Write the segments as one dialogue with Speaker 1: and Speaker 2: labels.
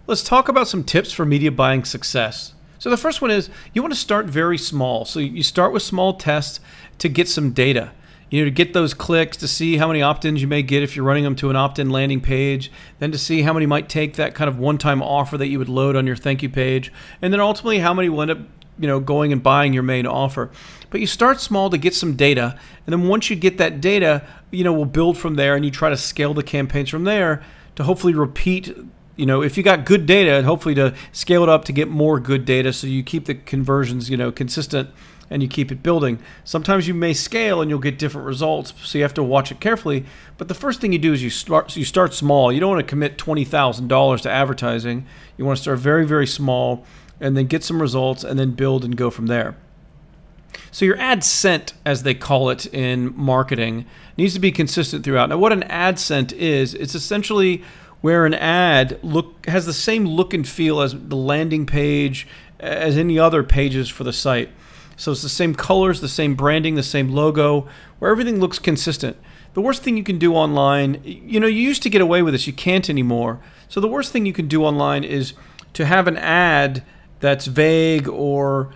Speaker 1: Let's talk about some tips for media buying success. So the first one is you want to start very small. So you start with small tests to get some data. To get those clicks, to see how many opt-ins you may get if you're running them to an opt-in landing page, then to see how many might take that kind of one-time offer that you would load on your thank you page, and then ultimately how many will end up going and buying your main offer. But you start small to get some data, and then once you get that data, we'll build from there, and you try to scale the campaigns from there to hopefully repeat. If you got good data, hopefully to scale it up to get more good data, so you keep the conversions, consistent, and you keep it building. Sometimes you may scale and you'll get different results, so you have to watch it carefully. But the first thing you do is you start small. You don't want to commit $20,000 to advertising. You want to start very, very small, and then get some results, and then build and go from there. So your ad scent, as they call it in marketing, needs to be consistent throughout. Now, what an ad scent is, it's essentially where an ad has the same look and feel as the landing page, as any other pages for the site. So it's the same colors, the same branding, the same logo, where everything looks consistent. The worst thing you can do online, you used to get away with this, you can't anymore. So the worst thing you can do online is to have an ad that's vague or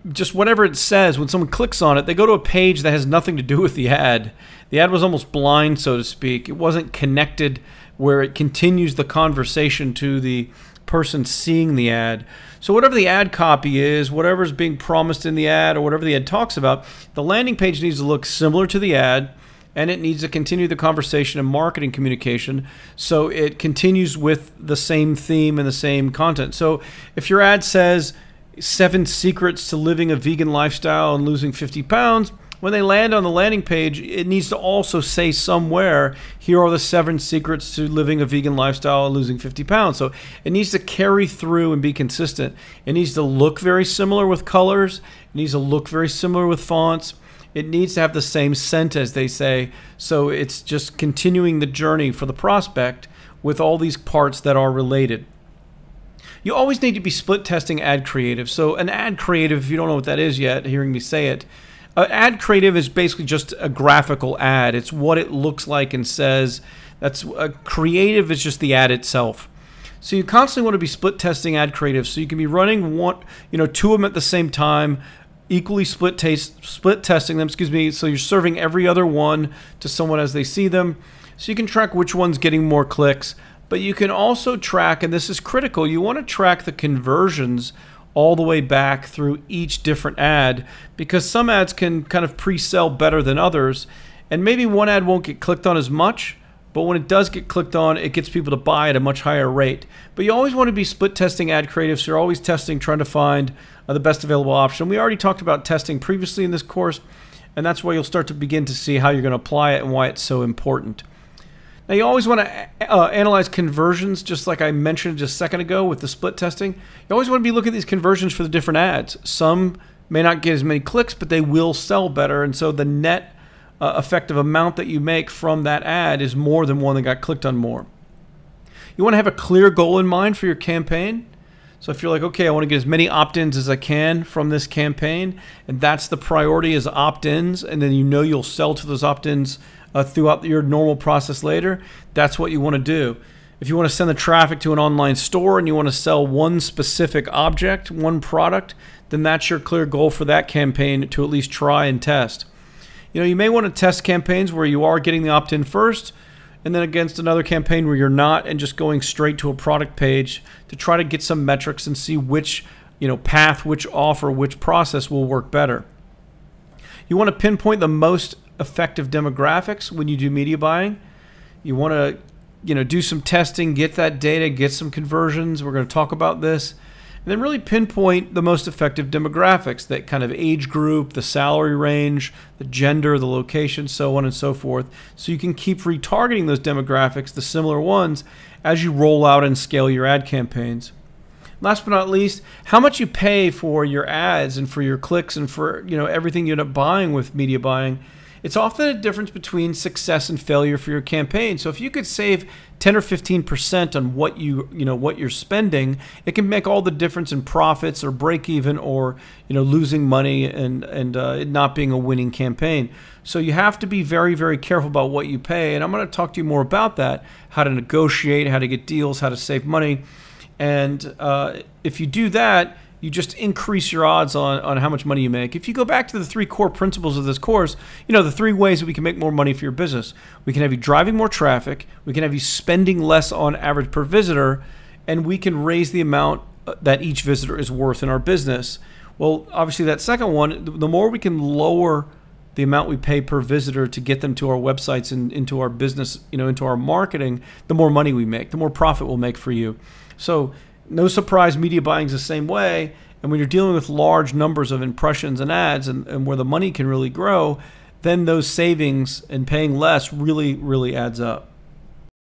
Speaker 1: just whatever it says. When someone clicks on it, they go to a page that has nothing to do with the ad. The ad was almost blind, so to speak. It wasn't connected where it continues the conversation to the person seeing the ad. So whatever the ad copy is, whatever's being promised in the ad, or whatever the ad talks about, the landing page needs to look similar to the ad, and it needs to continue the conversation and marketing communication so it continues with the same theme and the same content. So if your ad says 7 secrets to living a vegan lifestyle and losing 50 pounds, when they land on the landing page, it needs to also say somewhere, here are the 7 secrets to living a vegan lifestyle and losing 50 pounds. So it needs to carry through and be consistent. It needs to look very similar with colors. It needs to look very similar with fonts. It needs to have the same scent, as they say. So it's just continuing the journey for the prospect with all these parts that are related. You always need to be split testing ad creative. So an ad creative, if you don't know what that is yet, hearing me say it, ad creative is basically just a graphical ad. It's what it looks like and says. Creative is just the ad itself. So you constantly want to be split testing ad creative, so you can be running two of them at the same time, equally split testing them. So you're serving every other one to someone as they see them, so you can track which one's getting more clicks. But you can also track, and this is critical, you want to track the conversions all the way back through each different ad, because some ads can kind of pre-sell better than others, and maybe one ad won't get clicked on as much, but when it does get clicked on, it gets people to buy at a much higher rate. But you always want to be split testing ad creative, so you're always testing, trying to find the best available option. We already talked about testing previously in this course, and that's why you'll start to begin to see how you're going to apply it and why it's so important. Now, you always want to analyze conversions, just like I mentioned just a second ago with the split testing. You always want to be looking at these conversions for the different ads. Some may not get as many clicks, but they will sell better, and so the net effective amount that you make from that ad is more than one that got clicked on more. You want to have a clear goal in mind for your campaign. So if you're like, okay, I want to get as many opt-ins as I can from this campaign, and that's the priority is opt-ins, and then you'll sell to those opt-ins throughout your normal process later, that's what you want to do. If you want to send the traffic to an online store and you want to sell one specific object, one product, then that's your clear goal for that campaign to at least try and test. You may want to test campaigns where you are getting the opt-in first, and then against another campaign where you're not, and just going straight to a product page to try to get some metrics and see which path, which offer, which process will work better. You want to pinpoint the most effective demographics when you do media buying. You want to do some testing, get that data, get some conversions. We're going to talk about this, and then really pinpoint the most effective demographics, that kind of age group, the salary range, the gender, the location, so on and so forth, so you can keep retargeting those demographics, the similar ones, as you roll out and scale your ad campaigns. Last but not least, how much you pay for your ads and for your clicks and for everything you end up buying with media buying. It's often a difference between success and failure for your campaign. So if you could save 10 or 15% on what what you're spending, it can make all the difference in profits or break even, or losing money and it not being a winning campaign. So you have to be very, very careful about what you pay, and I'm going to talk to you more about that, how to negotiate, how to get deals, how to save money And if you do that, you just increase your odds on how much money you make. If you go back to the 3 core principles of this course, the 3 ways that we can make more money for your business. We can have you driving more traffic, we can have you spending less on average per visitor, and we can raise the amount that each visitor is worth in our business. Well, obviously that second one, the more we can lower the amount we pay per visitor to get them to our websites and into our business, into our marketing, the more money we make, the more profit we'll make for you. So no surprise, media buying is the same way. And when you're dealing with large numbers of impressions and ads and where the money can really grow, then those savings and paying less really, really adds up.